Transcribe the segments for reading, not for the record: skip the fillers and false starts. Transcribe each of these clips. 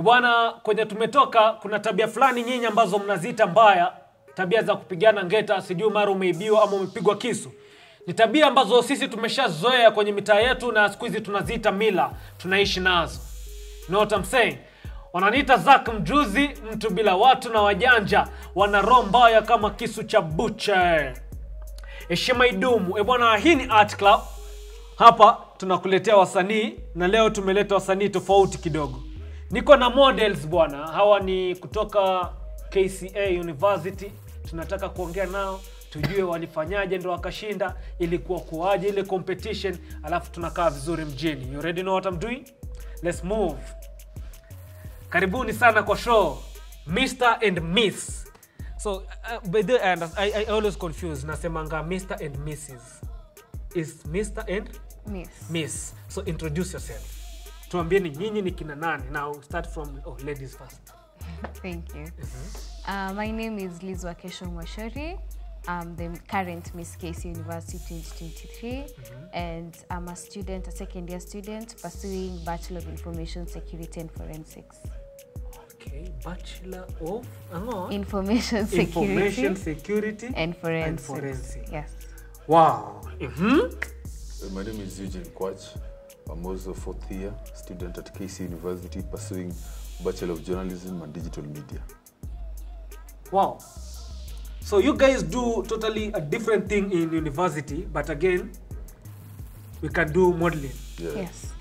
Bwana, kwenye tumetoka kuna tabia fulani nyinyi ambazo mnaziita mbaya, tabia za kupigana ngeta, sijui mara umeibiwa ama umepigwa kisu. Ni tabia ambazo sisi tumeshazoea kwenye mitaa yetu na siku hizi tunaziita mila, tunaishi nazo. You know what I'm saying? Wananiita Zack mjuzi, mtu bila watu na wajanja, wana roho mbaya kama kisu cha butcher. Heshima idumu. Bwana, hii ni Art Club. Hapa tunakuletea wasanii na leo tumeleta wasanii tofauti kidogo. Niko na models bwana. Hawa ni kutoka KCA University. Tunataka kuongea nao, tujue walifanyaje ndio wakashinda, ilikuwa kuaje ile competition, alafu tunakaa vizuri mjini. You ready know what I'm doing? Let's move. Karibuni sana kwa show Mr. and Miss. So by the end I always confuse nasemanga Mr. and Mrs. Is Mr. and Miss. So introduce yourself. Tuambieni nyinyi ni kina nani. Now start from ladies first. Thank you. My name is Liz Wakesho Mwashori. I'm the current Miss KCA University 2023 and I'm a student, a second year student pursuing Bachelor of Information Security and Forensics. Okay, Bachelor of Information Security and Forensics. Yes. Wow. My name is Eugene Kwach. I'm also a fourth year student at KCA University pursuing Bachelor of Journalism and Digital Media. Wow. So you guys do totally a different thing in university, but again, we can do modeling. Yeah. Yes.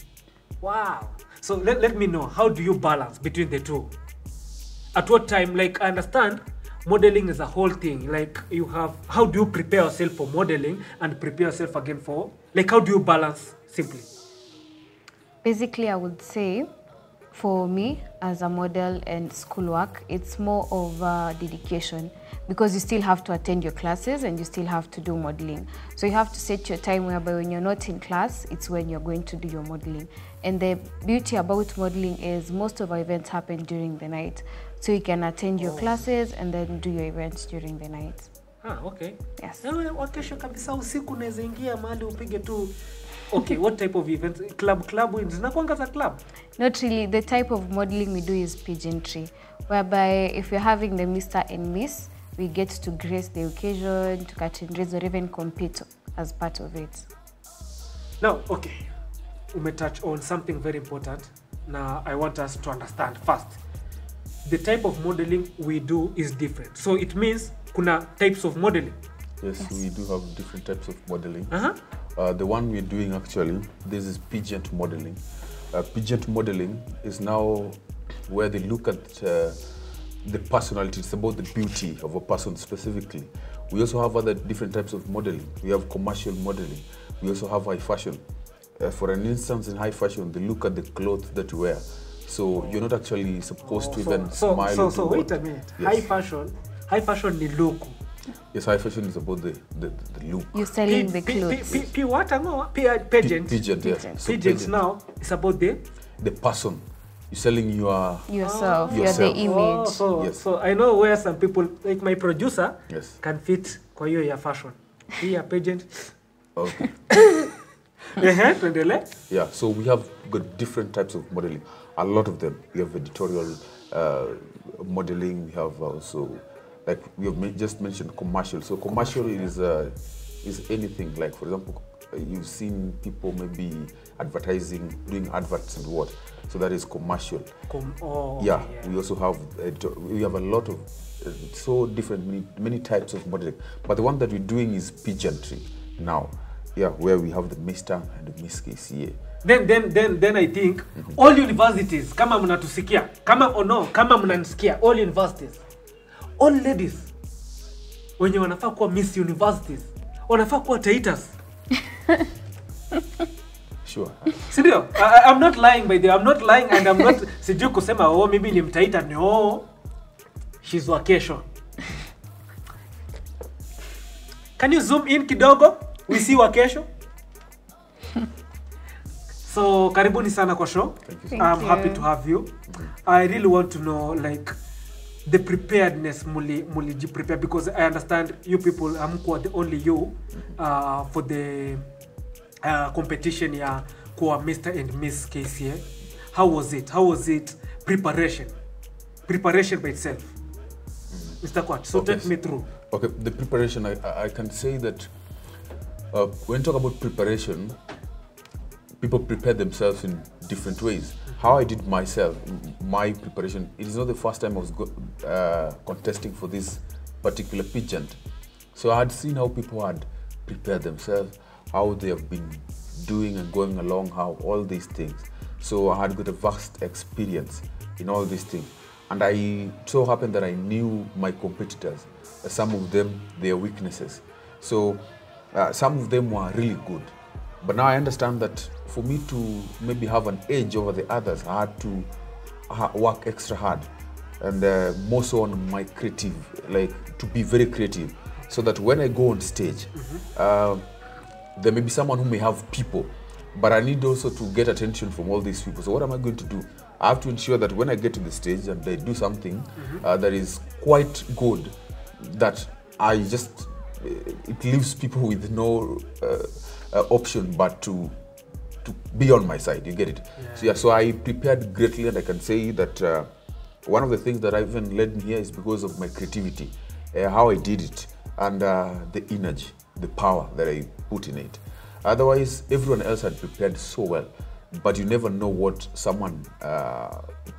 Wow. So let me know, how do you balance between the two? At what time, like I understand, modeling is a whole thing. Like you have, how do you prepare yourself for modeling and prepare yourself again for, like how do you balance simply? Basically, I would say for me as a model and schoolwork, it's more of dedication because you still have to attend your classes and you still have to do modeling. So you have to set your time whereby when you're not in class, it's when you're going to do your modeling. And the beauty about modeling is most of our events happen during the night. So you can attend your classes and then do your events during the night. Ah, okay. Yes. Wakesho kabisa usiku unaweza ingia mahali upige tu. Okay, what type of events? Club zinakuanga za club? Not really. The type of modeling we do is pageantry, whereby if you're having the Mr. and Miss, we get to grace the occasion, to catch and raise or even compete as part of it. Now, okay, we may touch on something very important. Now, I want us to understand first. The type of modeling we do is different. So it means kuna types of modeling. Yes, we do have different types of modeling. The one we're doing actually, this is pageant modeling. Pageant modeling is now where they look at the personality. It's about the beauty of a person specifically. We also have other different types of modeling. We have commercial modeling. We also have high fashion. For an instance, in high fashion, they look at the clothes that you wear. So you're not actually supposed to even smile. So wait a minute. Yes. High fashion ni look. Yes, high fashion is about the look. You're selling the clothes. Pageant. Pageant, yes. So pageant now is about the person. You're selling yourself. You're the image. Yes. So I know where some people, like my producer, can fit kwa hiyo ya fashion. Here pageant. Okay. Yeah, so we have got different types of modeling. A lot of them. We have editorial modeling. We have also, like we have just mentioned, commercial. So commercial is anything. Like for example, you've seen people maybe advertising, doing adverts and what. So that is commercial. Yeah. We also have a lot of so different many types of modeling. But the one that we're doing is pageantry now. Yeah, where we have the Mr. and the Miss KCA. Then I think all universities, kama mnatusikia, kama mnanisikia, all universities, all ladies, wenye wanafaa kuwa Miss Universities, wanafaa kuwa Taitas. Sure. Sindio? I'm not lying by the way. I'm not lying and I'm not sijui kusema maybe ni mtaita. No. She's Wakesho. Can you zoom in kidogo? We see Wakesho. So karibuni sana kwa show. I'm happy to have you. I really want to know, like, the preparedness muli prepare, because I understand you people hamkuwa the only you for the competition ya kuwa Mr. and Miss KCA. How was it? How was it preparation by itself? Mr. Kwat, so Okay. take me through. Okay, the preparation, I can say that when you talk about preparation, people prepare themselves in different ways. How I did my preparation, it is not the first time I was contesting for this particular pageant. So I had seen how people had prepared themselves, how they have been doing and going along, how all these things. So I had got a vast experience in all these things. And I so happened that I knew my competitors, some of them, their weaknesses. So some of them were really good. But now I understand that for me to maybe have an edge over the others, I had to work extra hard and more so on my creative, like to be very creative, so that when I go on stage, there may be someone who may have people, but I need also to get attention from all these people. So what am I going to do? I have to ensure that when I get to the stage and I do something that is quite good, that I just, it leaves people with no option but to be on my side. You get it? Yeah. So I prepared greatly, and I can say that one of the things that I even led in here is because of my creativity, how I did it, and the energy, the power that I put in it. Otherwise, everyone else had prepared so well, but you never know what someone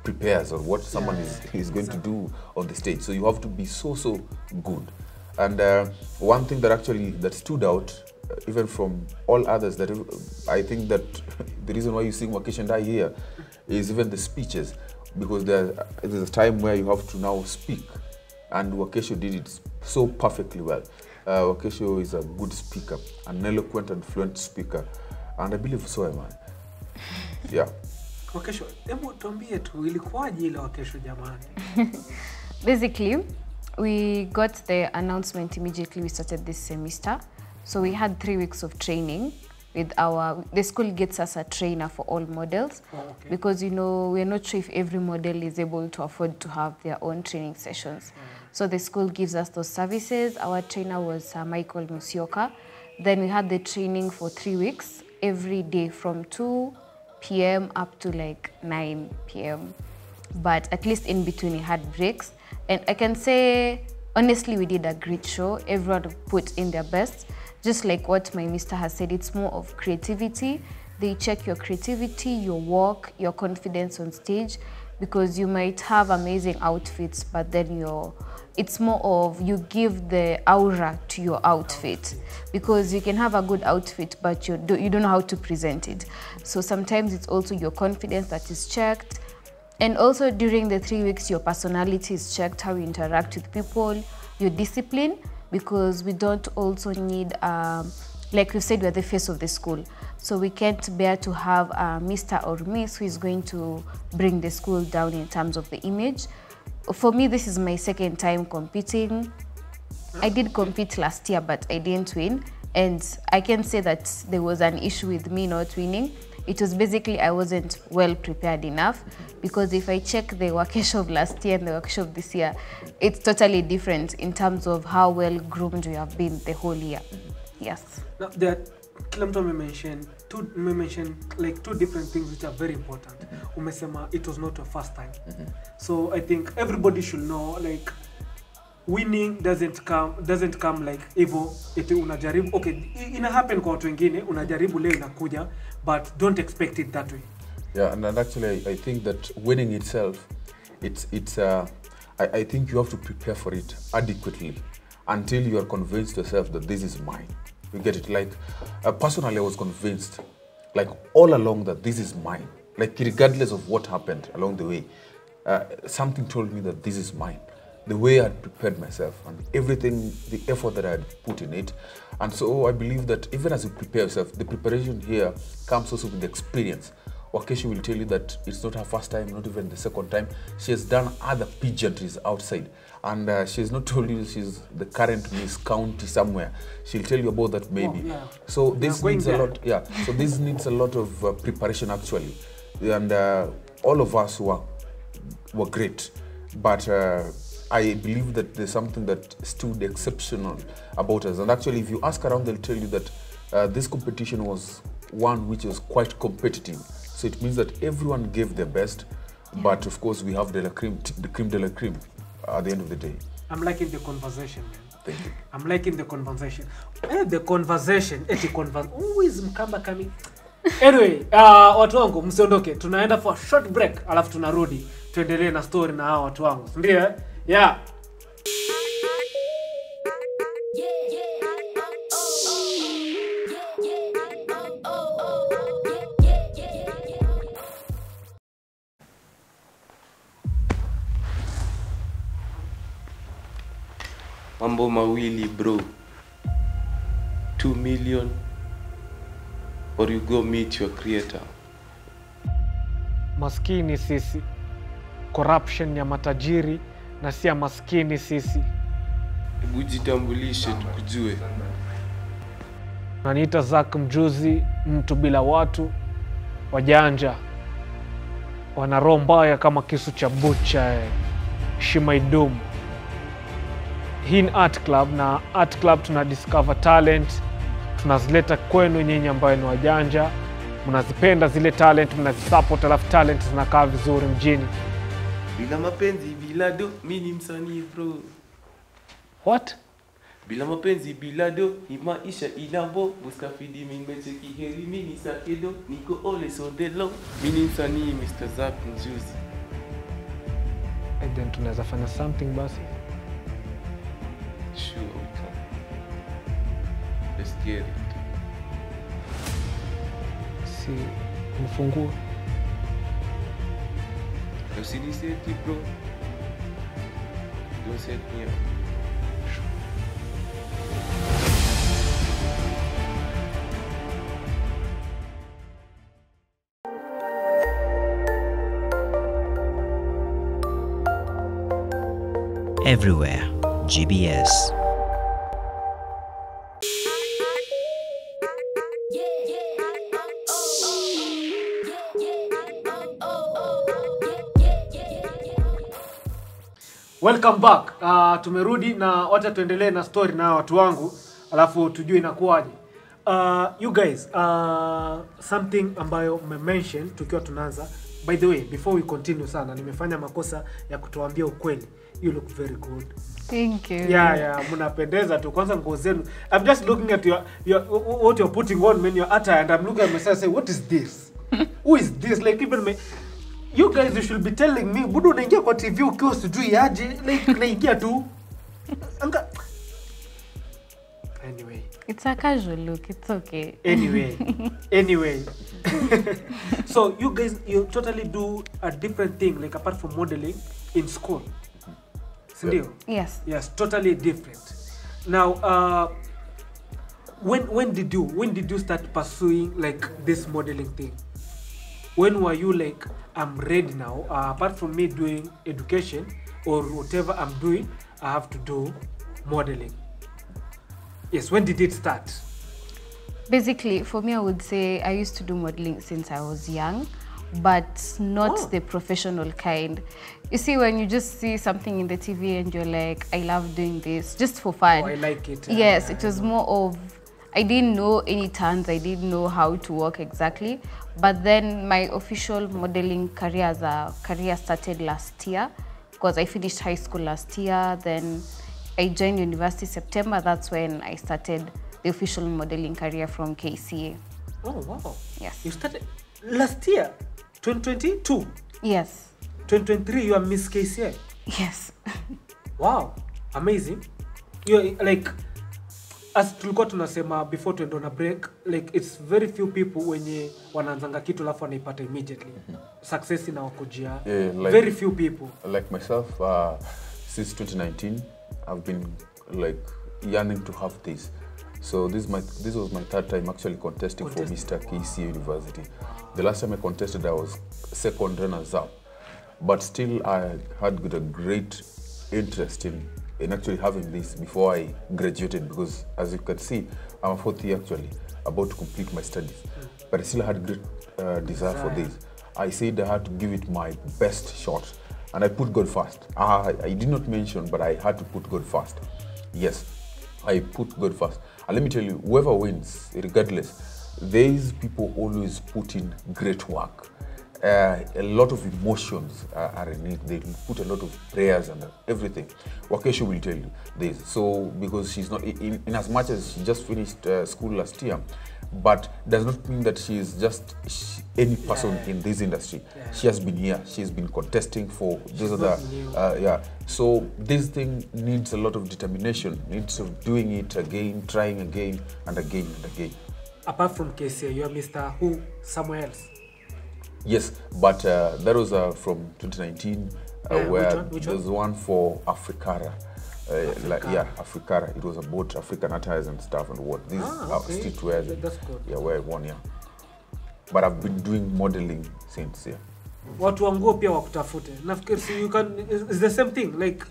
prepares or what someone is going to do on the stage. So you have to be so good. And one thing that stood out, even from all others, that I think that the reason why you sing Vacation Die here is even the speeches, because there's a time where you have to now speak, and Wakesho did it so perfectly well. Wakesho is a good speaker, an eloquent and fluent speaker, and I believe so am I. Yeah. Wakesho, hebu tuambie tu ilikuwaje ile Wakesho jamani? Basically, we got the announcement immediately we started this semester. So we had 3 weeks of training with the school gets us a trainer for all models. Oh, okay. Because, you know, we're not sure if every model is able to afford to have their own training sessions. So the school gives us those services. Our trainer was Michael Musioka. Then we had the training for 3 weeks, every day from 2 p.m. up to like 9 p.m. But at least in between we had breaks. And I can say, honestly, we did a great show. Everyone put in their best. Just like what my mister has said, it's more of creativity. They check your creativity, your work, your confidence on stage, because you might have amazing outfits, but then it's more of you give the aura to your outfit, because you can have a good outfit, but you don't know how to present it. So sometimes it's also your confidence that is checked. And also during the 3 weeks, your personality is checked, how you interact with people, your discipline, because we don't also need, like we said, we're the face of the school. So we can't bear to have a Mr. or Miss who is going to bring the school down in terms of the image. For me, this is my second time competing. I did compete last year, but I didn't win. And I can say that there was an issue with me not winning. It was basically I wasn't well prepared enough, because if I check the Wakesho of last year and the Wakesho of this year, it's totally different in terms of how well groomed we have been the whole year. Yes. Now, Klub mentioned like 2 different things which are very important. Umesema it was not your first time. So I think everybody should know, like, winning doesn't come like hivyo eti unajaribu. Okay, ina happen kwa watu wengine, unajaribu leo inakuja, but don't expect it that way. Yeah, and actually I think that winning itself, I think you have to prepare for it adequately until you are convinced yourself that this is mine. You get it? Like, personally, I was convinced, like, all along that this is mine. Like, regardless of what happened along the way, something told me that this is mine. The way I had prepared myself and everything, the effort that I had put in it. And so I believe that even as you prepare yourself, the preparation here comes also with the experience. Wakesho will tell you that it's not her first time, not even the second time. She has done other pageantries outside. And she has not told you she's the current Miss County somewhere. She'll tell you about that maybe. Oh, yeah. So this needs a lot. Yeah. So this needs a lot of preparation actually. And all of us were great. But I believe that there's something that stood exceptional about us. And actually, if you ask around, they'll tell you that this competition was one which was quite competitive. So it means that everyone gave their best, but of course we have the creme de la creme at the end of the day. I'm liking the conversation, man. Thank you. I'm liking the conversation. The conversation, always mkamba kami. Anyway, watu wangu msiondoke. Tunaenda for a short break, alafu tunarudi. Tuendelee na story na hao watu wangu. Ndio eh? Yeah. Mambo mawili bro, 2 million or you go meet your creator. Maskini sisi, corruption ya matajiri na si ya maskini sisi. Hebu jitambulishe tukujue. Naniita Zak mjuzi, mtu bila watu, wajanja. Wana roho mbaya kama kisu cha bucha, heshima idumu. Hii ni Art Club, na Art Club tuna discover talent, tunazileta kwenu nyinyi ambayo ni wajanja, mnazipenda zile talent, mnazisupport, alafu talent zinakaa vizuri mjini. Bila mapenzi bila do, mimi ni msanii bro. What? Bila mapenzi bila do, ni maisha inambo, muskafidi mimecheki heri mimi sakedo, niko always on the low. Mimi ni msanii Mr. Zak mjuzi. And then tunaweza fanya something basi. Sure we can. Let's get it. Si mfunguo. Usiniseti bro. Don't set me up. Everywhere, GBS. Welcome back. Tumerudi na wacha tuendelee na story na watu wangu, alafu tujue inakuaje. You guys, something ambayo mention tukiwa tunaanza. By the way, before we continue sana, nimefanya makosa ya kutuambia ukweli. You look very good. Thank you. Yeah, mnapendeza tu. Kwanza nguo zenu. I'm just looking at your what you're putting on when you're attire, and I'm looking at myself saying, what is this? Who is this? Like even me, you guys, you should be telling me, budu unaingia kwa TV ukiwa sijui aje, like naingia tu. Anyway. It's a casual look. It's okay. Anyway. So you guys, you totally do a different thing, like apart from modeling in school. Sindio? Yes. Yes, totally different. Now, when did you start pursuing like this modeling thing? When were you like, I'm ready now? Apart from me doing education or whatever I'm doing, I have to do modeling. Yes, when did it start? Basically, for me, I would say I used to do modeling since I was young, but not the professional kind. You see, when you just see something in the TV and you're like, I love doing this, just for fun. Oh, I like it. Yes, it was more of, I didn't know any turns, I didn't know how to work exactly. But then my official modeling career as a career started last year, because I finished high school last year, then I joined university September. That's when I started the official modeling career from KCA. Oh, wow. Yes. You started last year, 2022? Yes. 2023, you are Miss KCA? Yes. Wow, amazing. You're like, as tulikuwa tunasema before tuende on a break, like it's very few people wenye wanaanzanga kitu alafu wanaipata immediately. Success inawakujia. Like, very few people. Like myself, since 2019, I've been like yearning to have this. So this was my third time actually contesting for Mr. KCA University. The last time I contested, I was second runners-up. But still, I had a great interest in actually having this before I graduated, because as you can see, I'm a fourth year actually, about to complete my studies. But I still had great desire for this. I said I had to give it my best shot. And I put God first. I did not mention, but I had to put God first. Yes, I put God first. And let me tell you, whoever wins, regardless, these people always put in great work. A lot of emotions are in it. They put a lot of prayers and everything. Wakesho will tell you this. So, because she's not, in as much as she just finished school last year, but does not mean that she is just any person in this industry. She has been here. She has been contesting for this other. So this thing needs a lot of determination. Needs of doing it again, trying again and again and again. Apart from KCA, you are Mr. Who somewhere else? Yes, but that was from 2019, where which there's one for Africara. Africara. It was about African attires and stuff and what these streetwear. That's good. Yeah, where I won, yeah. But I've been doing modeling since, yeah. Watu wa nguo pia wakutafute. Nafikiri you can, it's the same thing, like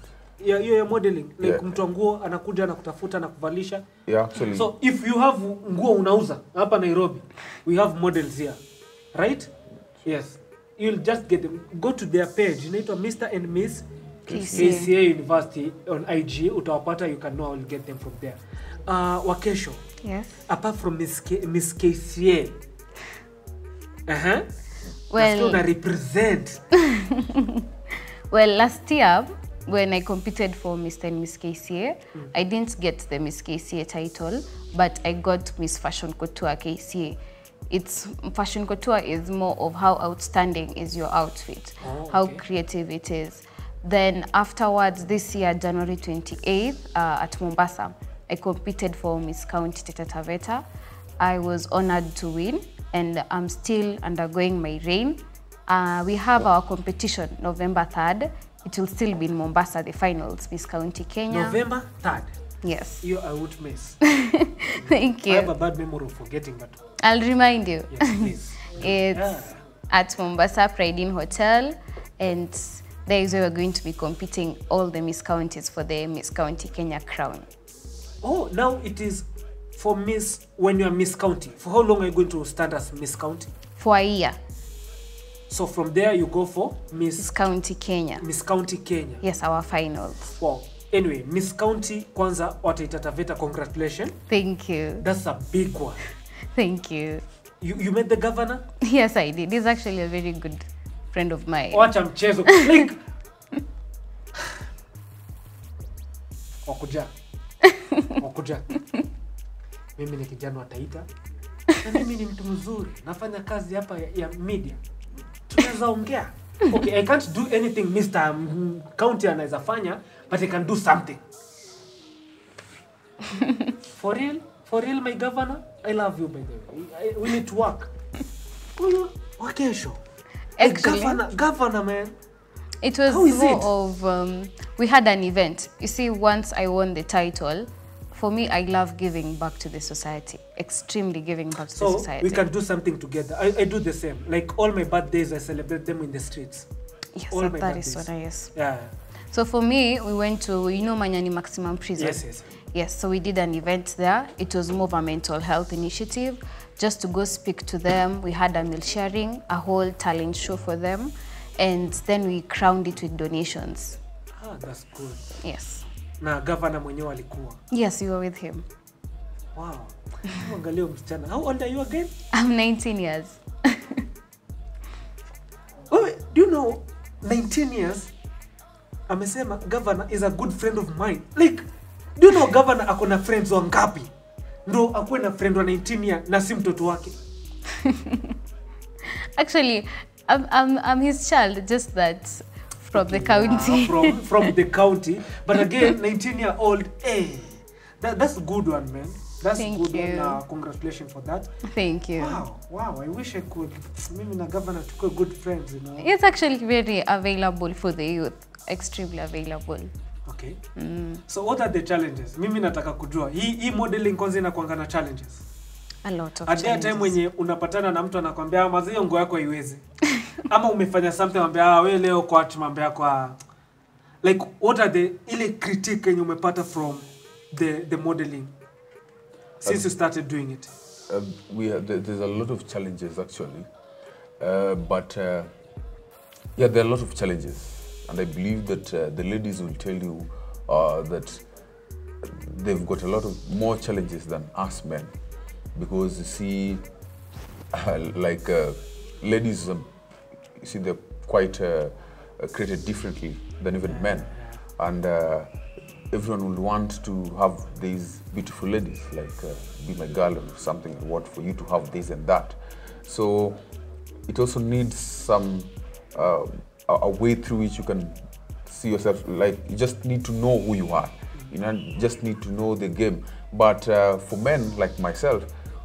you're modeling, like mtu wa nguo anakuja anakutafuta anakuvalisha. Yeah, actually. So if you have nguo unauza hapa Nairobi, we have models here, right? Yes. You'll just get them. Go to their page. Inaitwa Mr. and Miss KCA University on IG. Utawapata, you can know I will get them from there. Wakesho. Yes. Apart from Miss KCA. Well, represent. Well, last year when I competed for Mr. and Miss KCA, I didn't get the Miss KCA title, but I got Miss Fashion Couture KCA. It's fashion couture is more of how outstanding is your outfit, how creative it is. Then afterwards, this year, January 28th, at Mombasa, I competed for Miss County Taita Taveta. I was honored to win, and I'm still undergoing my reign. We have our competition November 3rd. It will still be in Mombasa, the finals, Miss County Kenya. November 3rd? Yes. I would miss. Thank you. I have a bad memory of forgetting, but I'll remind you. yes, please. It's at Mombasa Pride Inn Hotel, and there is where we're going to be competing all the Miss Counties for the Miss County Kenya crown. Oh, now it is for Miss, when you are Miss County. For how long are you going to stand as Miss County? For a year. So from there you go for Miss County Kenya. Miss County Kenya. Yes, our finals. Wow. Anyway, Miss County kwanza Taita Taveta, congratulations. Thank you. That's a big one. Thank you. You met the governor? Yes, I did. He's actually a very good friend of mine. Wacha mchezo. Like Wakuja. Mimi ni kijana wa Taita. Na mimi ni mtu mzuri. Nafanya kazi hapa ya media. Tunaweza ongea. Okay, I can't do anything Mr. County anaweza fanya, but I can do something. For real, my governor, I love you, by the way. We need to work. Wakesho. Actually, governor, man. It was more of, we had an event. You see, once I won the title, for me, I love giving back to the society. Extremely giving back to the society. So we can do something together. I do the same. Like all my birthdays, I celebrate them in the streets. Yes, all that is so nice. Yeah. So for me, we went to, Manyani Maximum Prison. Yes. Yes, so we did an event there. It was more of a mental health initiative, just to go speak to them. We had a meal sharing, a whole talent show for them, and then we crowned it with donations. Ah, that's good. Yes. Na governor mwenyewe alikuwa. Yes, you were with him. Wow. Angalia msichana. How old are you again? I'm 19 years. Oh, do you know 19 years? Amesema governor is a good friend of mine. Like, do you know governor akona friends wangapi? Ndo akuwe na friend wa 19 years na si mtoto wake. Actually, I'm his child, just that from the county. From the county. But again, 19-year-old, hey, that's a good one, man. That's Thank good you. one. Congratulations for that. Thank you. Wow. I wish I could. Maybe the governor to go good friends, you know. It's actually very available for the youth. Extremely available. Okay. So what are the challenges? Mimi nataka kujua. Hii modeling kwanza inakuanga na challenges. A lot of challenges. At that time when unapatana na mtu anakuambia mazio ngo yako haiwezi. Ama umefanya something ambia wewe leo kwa tumambia kwa, like what are the ile critique yenye umepata from the modeling since you started doing it? There's a lot of challenges actually, but yeah, there are a lot of challenges And I believe that the ladies will tell you that they've got a lot of more challenges than us men. Because you see, ladies, you see, they're quite created differently than even men. And everyone would want to have these beautiful ladies, like be my girl or something, what for you to have this and that. So it also needs some, a way through which you can see yourself, like you just need to know who you are. You know, just need to know the game. But for men like myself,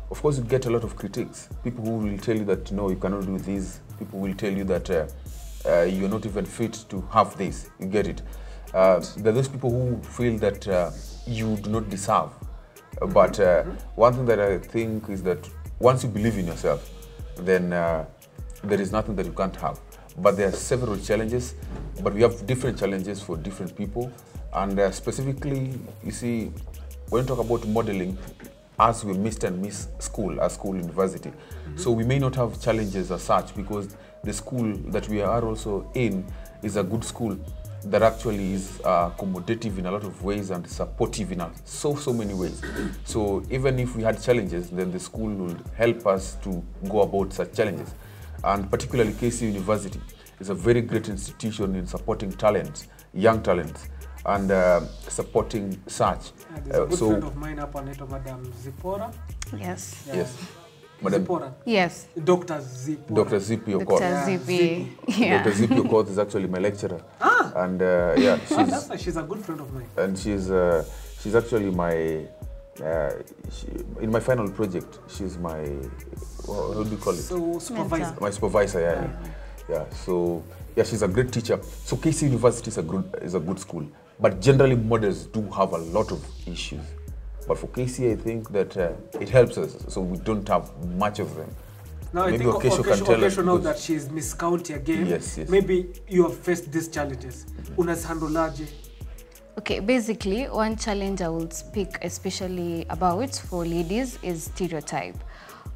of course you get a lot of critiques. People who will tell you that, no, you cannot do this. People will tell you that you're not even fit to have this. You get it? There are those people who feel that you do not deserve. But one thing that I think is that once you believe in yourself, then there is nothing that you can't have. But there are several challenges, but we have different challenges for different people. And specifically, you see, when you talk about modeling, as we Mr. and Miss School, our school university, so we may not have challenges as such, because the school that we are also in is a good school that actually is accommodative in a lot of ways and supportive in so many ways. So even if we had challenges, then the school will help us to go about such challenges. And particularly KCA University is a very great institution in supporting talents, young talents, and supporting such. There's a good friend of mine up on it, Madam Zipora. Yes. Yeah. Yes. Madam Zipora. Yes. Dr. Zipora. Dr. Zippy Okoth. Dr. Zippy. Yeah. Dr. Zippy Okoth is actually my lecturer. And yeah, That's why she's a good friend of mine. and she's actually my in my final project. She's my what do you call it? So supervisor. My supervisor. Yeah. So yeah, she's a great teacher. So KCA University is a good school, but generally models do have a lot of issues. But for KCA, I think that it helps us, so we don't have much of them. Now Maybe I think occasion now because- that she's Miss County again, Yes. maybe you have faced these challenges. Unazihandleaje? Okay, basically, one challenge I will speak especially about for ladies is stereotype,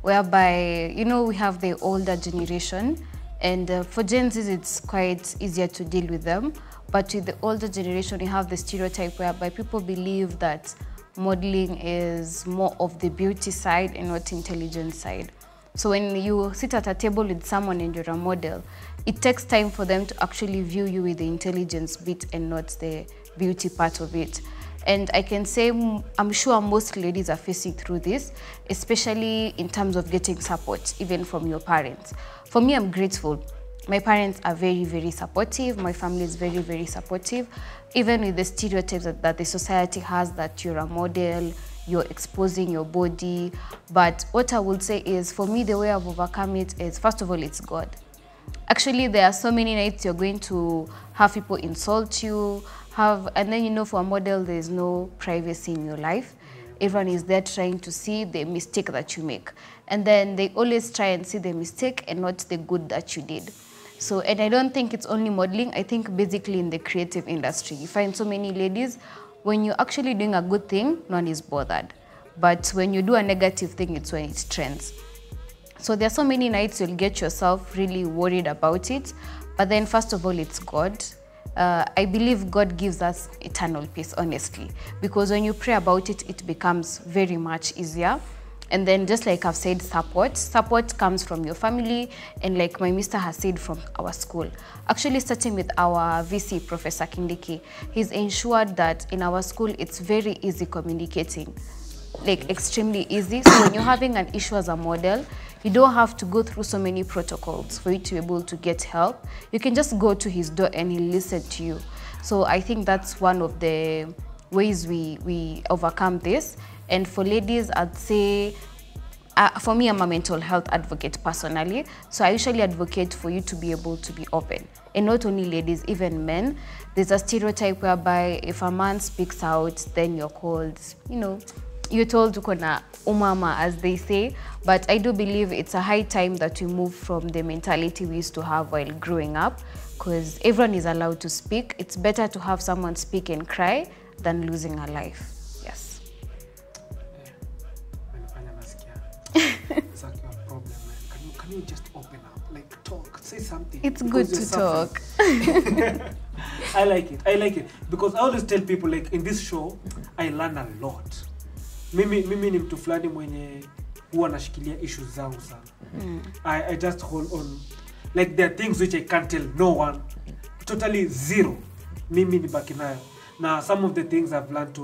whereby, you know, we have the older generation, and for Gen Z, it's quite easier to deal with them. But with the older generation, you have the stereotype whereby people believe that modeling is more of the beauty side and not intelligence side. So when you sit at a table with someone and you're a model, it takes time for them to actually view you with the intelligence bit and not the beauty part of it. And I can say, I'm sure most ladies are facing through this, especially in terms of getting support, even from your parents. For me, I'm grateful. My parents are very, very supportive. My family is very, very supportive. Even with the stereotypes that the society has, that you're a model, you're exposing your body. But what I would say is, for me, the way I've overcome it is, first of all, it's God. Actually, there are so many nights you're going to have people insult you, and then, you know, for a model, there's no privacy in your life. Everyone is there trying to see the mistake that you make. And then they always try and see the mistake and not the good that you did. So, and I don't think it's only modeling. I think basically in the creative industry, you find so many ladies, when you're actually doing a good thing, no one is bothered. But when you do a negative thing, it's when it trends. So there are so many nights you'll get yourself really worried about it. But then first of all, it's God. I believe God gives us eternal peace, honestly. Because when you pray about it, it becomes very much easier. And then, just like I've said, support comes from your family, and like my mister has said, from our school. Actually, starting with our VC, Professor Kindiki, he's ensured that in our school, it's very easy communicating, like extremely easy. So when you're having an issue as a model, you don't have to go through so many protocols for you to be able to get help. You can just go to his door and he'll listen to you. So I think that's one of the ways we overcome this. And for ladies, I'd say, for me, I'm a mental health advocate personally. So I usually advocate for you to be able to be open. And not only ladies, even men. There's a stereotype whereby if a man speaks out, then you're called, you know, you're told to kona umama, as they say. But I do believe it's a high time that we move from the mentality we used to have while growing up, because everyone is allowed to speak. It's better to have someone speak and cry than losing a life. Yes. It's like your problem, man. Can you just open up? Like, talk, say something. It's good Because to you're talk. I like it. I like it because I always tell people like in this show I learn a lot. Mimi ni mtu fulani mwenye huwa nashikilia issues zangu sana. I just hold on. Like there are things which I can't tell no one. Totally zero. Mimi ni baki nayo. Now some of the things I've learned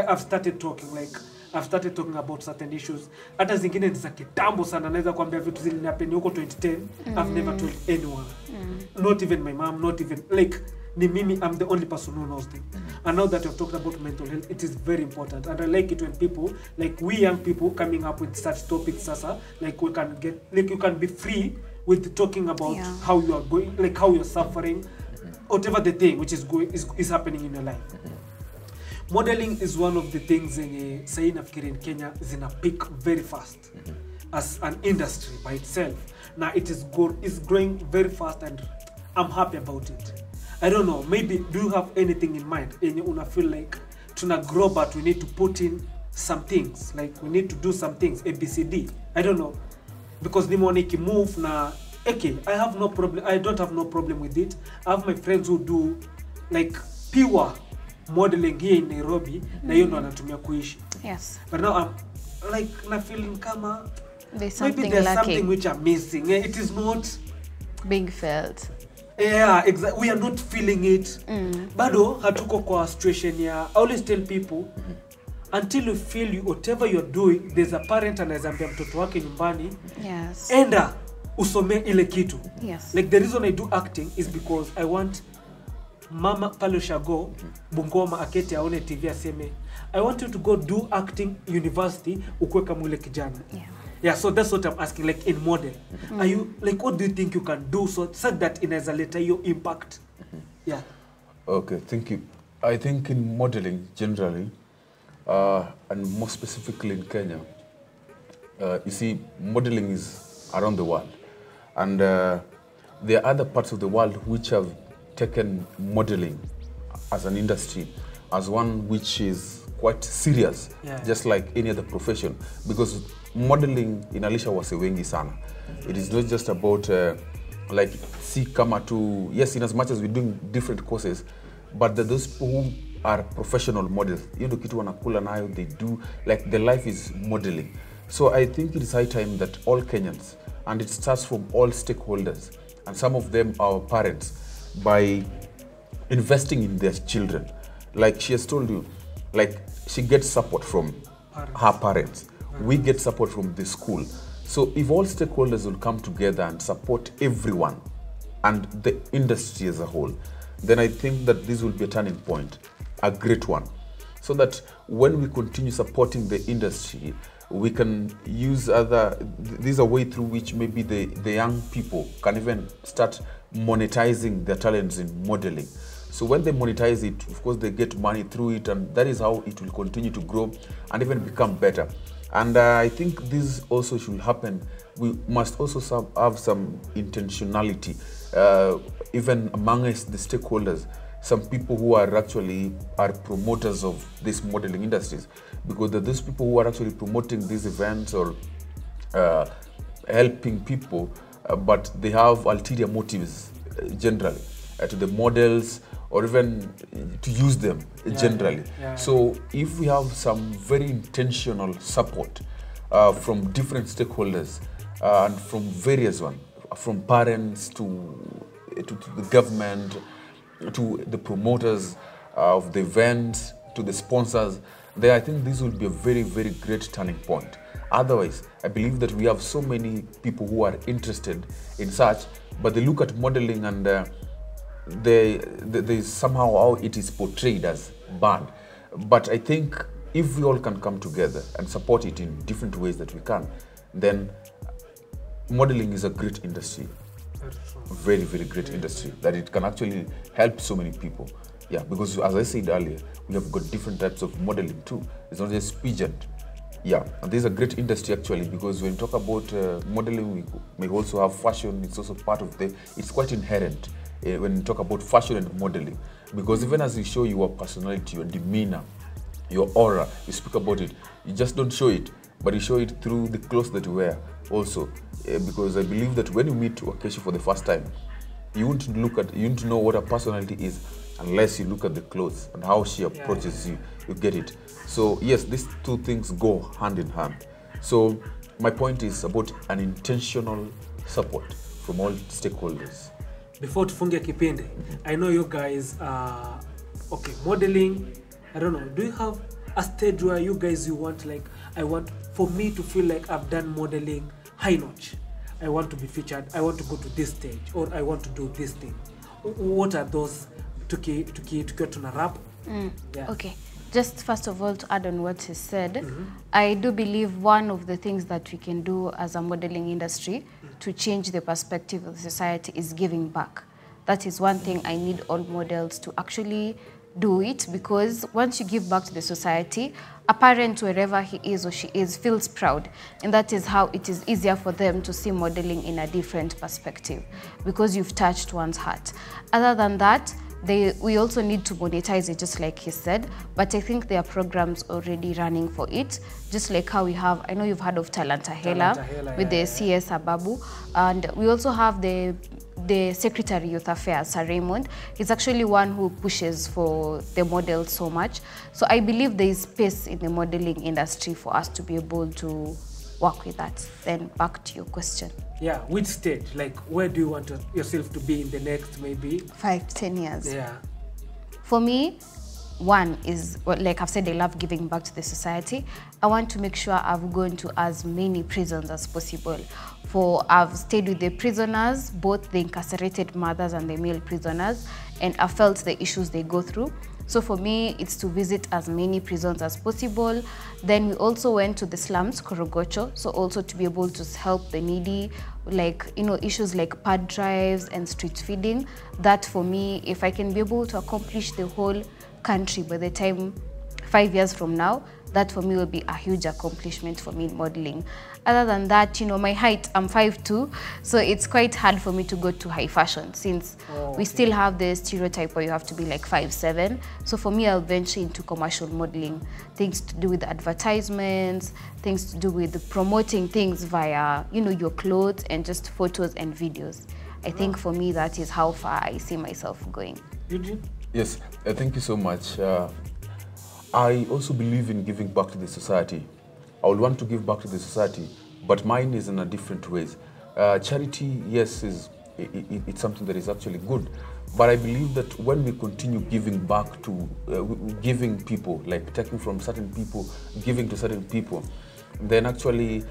I've started talking about certain issues. Hata zingine ni za kitambo sana, naweza kuambia vitu zilinihappen huko 2010. I've never told anyone. Not even my mom, not even like ni mimi, I'm the only person who knows them. And now that you've talked about mental health, it is very important. And I like it when people, like we young people coming up with such topics, Sasa, like we can get, like you can be free with talking about how you are going, like how you're suffering, whatever the thing which is happening in your life. Modeling is one of the things in say nafikiri in Kenya zina peak very fast as an industry by itself. Now it is growing very fast and I'm happy about it. I don't know, maybe do you have anything in mind? Una feel like tuna grow but we need to put in some things, like we need to do some things, ABCD. I don't know. Because nimoni ki move na okay, I don't have no problem with it. I have my friends who do like pure modeling here in Nairobi, na hiyo ndo anatumia kuishi. Yes. But now I'm like na feeling kama there's something maybe there's lacking. Something which I'm missing. It is not being felt. Yeah, exactly. We are not feeling it. Bado hatuko kwa situation ya. I always tell people until you feel whatever you're doing, there's a parent anayeambia mtoto wake nyumbani, yes, enda usome ile kitu. Yes. Like the reason I do acting is because I want mama pale Shago Bungoma aketi aone TV aseme I want you to go do acting university ukwe kama ule kijana. Yeah, so that's what I'm asking, like in model. Are you, like, what do you think you can do so that inaweza leta your impact? Yeah. Okay, thank you. I think in modeling generally, and more specifically in Kenya, you see, modeling is around the world. And there are other parts of the world which have taken modeling as an industry, as one which is quite serious, just like any other profession. Because modeling inalisha wase wengi sana. It is not just about like see kama to, yes, in as much as we're doing different courses, but those people who are professional models, you know, kitu wanakula nayo, they do, like their life is modeling. So I think it is high time that all Kenyans, and it starts from all stakeholders, and some of them are parents, by investing in their children. Like she has told you, like she gets support from her parents. We get support from the school. So if all stakeholders will come together and support everyone and the industry as a whole, then I think that this will be a turning point, a great one. So that when we continue supporting the industry, we can use these are a way through which maybe the young people can even start monetizing their talents in modeling. So when they monetize it, of course, they get money through it, and that is how it will continue to grow and even become better. And I think this also should happen. We must also have some intentionality, even amongst the stakeholders, some people who are actually promoters of these modeling industries, because those people who are actually promoting these events or helping people, but they have ulterior motives generally to the models, or even to use them generally. So if we have some very intentional support from different stakeholders and from various ones, from parents to the government, to the promoters of the events, to the sponsors, then I think this will be a very, very great turning point. Otherwise, I believe that we have so many people who are interested in such, but they look at modeling and they somehow how it is portrayed as bad. But I think if we all can come together and support it in different ways that we can, then modeling is a great industry. Very, very great industry, that it can actually help so many people. Yeah, because as I said earlier, we have got different types of modeling too. It's not just pageant. Yeah, and this is a great industry actually, because when we talk about modeling, we may also have fashion. It's also part of it's quite inherent when we talk about fashion and modeling, because even as you show your personality, your demeanor, your aura, you speak about it, you just don't show it, but you show it through the clothes that you wear also. Because I believe that when you meet Wakeshi for the first time, You won't know what her personality is unless you look at the clothes and how she approaches you. You get it. So yes, these two things go hand in hand. So my point is about an intentional support from all stakeholders. Before tufunge kipindi, I know you guys are okay, modeling. I don't know, do you have a stage where you want like, I want for me to feel like I've done modeling high notch, I want to be featured, I want to go to this stage, or I want to do this thing? What are those to get to rap? Okay, just first of all, to add on what he said, I do believe one of the things that we can do as a modeling industry to change the perspective of the society is giving back. That is one thing I need all models to actually do it, because once you give back to the society, a parent, wherever he is or she is, feels proud, and that is how it is easier for them to see modeling in a different perspective, because you've touched one's heart. Other than that, we also need to monetize it, just like he said, but I think there are programs already running for it, just like how we have, I know you've heard of Talanta Hela with the CS Ababu, and we also have the Secretary Youth Affairs, Sir Raymond. He's actually one who pushes for the models so much. So I believe there is space in the modeling industry for us to be able to work with that. Then back to your question. Yeah, which stage? Like, where do you want yourself to be in the next maybe 5 to 10 years? Yeah. For me, one is, well, like I've said, I love giving back to the society. I want to make sure I've gone to as many prisons as possible. I've stayed with the prisoners, both the incarcerated mothers and the male prisoners, and I felt the issues they go through. So for me, it's to visit as many prisons as possible. Then we also went to the slums, Korogocho, so also to be able to help the needy, like, you know, issues like pad drives and street feeding. That for me, if I can be able to accomplish the whole country by the time 5 years from now, that for me will be a huge accomplishment for me in modeling. Other than that, you know, my height, I'm 5'2", so it's quite hard for me to go to high fashion, since we still have the stereotype where you have to be like 5'7". So for me, I'll venture into commercial modeling, things to do with advertisements, things to do with promoting things via, you know, your clothes and just photos and videos. I think for me, that is how far I see myself going. Eugene? Yes, thank you so much. I also believe in giving back to the society. I would want to give back to the society, but mine is in a different ways. Charity, yes, it's something that is actually good, but I believe that when we continue giving back to, giving people, like taking from certain people, giving to certain people, then actually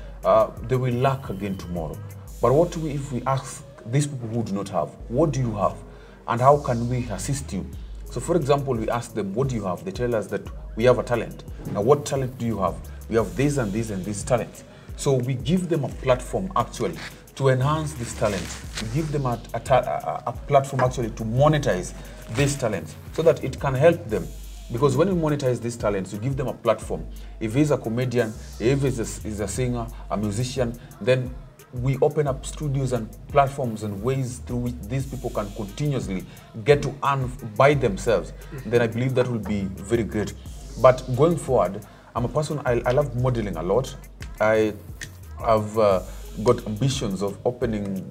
they will lack again tomorrow. But what if we ask these people who do not have, what do you have? And how can we assist you? So for example, we ask them, what do you have? They tell us that we have a talent. Now, what talent do you have? We have this and this and this talent. So we give them a platform actually to enhance this talent. We give them a platform actually to monetize this talent so that it can help them. Because when we monetize these talents, we give them a platform. If he's a comedian, if he's a singer, a musician, then we open up studios and platforms and ways through which these people can continuously get to earn by themselves. Then I believe that will be very great. But going forward, I'm a person, I love modeling a lot. I have got ambitions of opening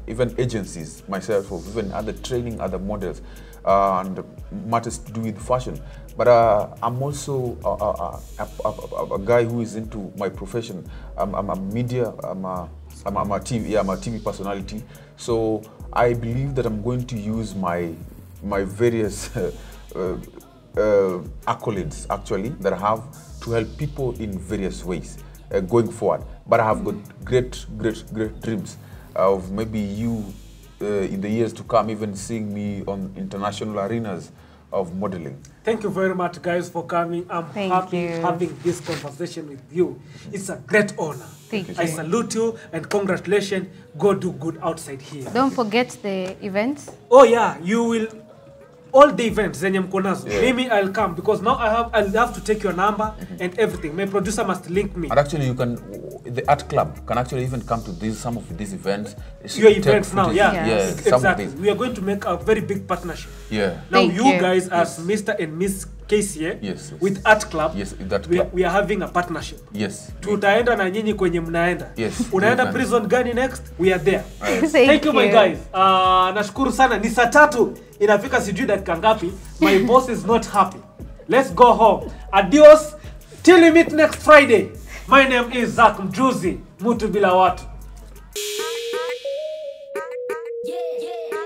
even agencies myself, of even other training other models and matters to do with fashion. But I'm also a guy who is into my profession. I'm a media, I'm a TV personality. So I believe that I'm going to use my various accolades actually that I have to help people in various ways going forward. But I have got great dreams of maybe you in the years to come even seeing me on international arenas of modeling. Thank you very much, guys, for coming. I'm happy having this conversation with you. It's a great honor. Thank you. I salute you and congratulations. Go do good outside here. Don't forget the events. Oh yeah, you will. All the events zenye mko nazo. Maybe I'll come because now I'll have to take your number and everything. My producer must link me. And actually, you can. The art club can actually even come to some of these events. Your events now, yeah. Yes. Exactly. We are going to make a very big partnership. Yeah. Now Thank you guys as Mr. and Miss Yes, KCA yes. with Art Club. Yes, with Art Club. We are having a partnership. Yes. Tutaenda na nyinyi kwenye mnaenda. Yes. Unaenda Yes. prison gani next? We are there. Thank you my guys. Nashukuru sana. Ni saa 3 inafika sijui dakika ngapi. My boss is not happy. Let's go home. Adios. Till we meet next Friday. My name is Zach Mjuzi. Mutu bila watu. Yeah, yeah.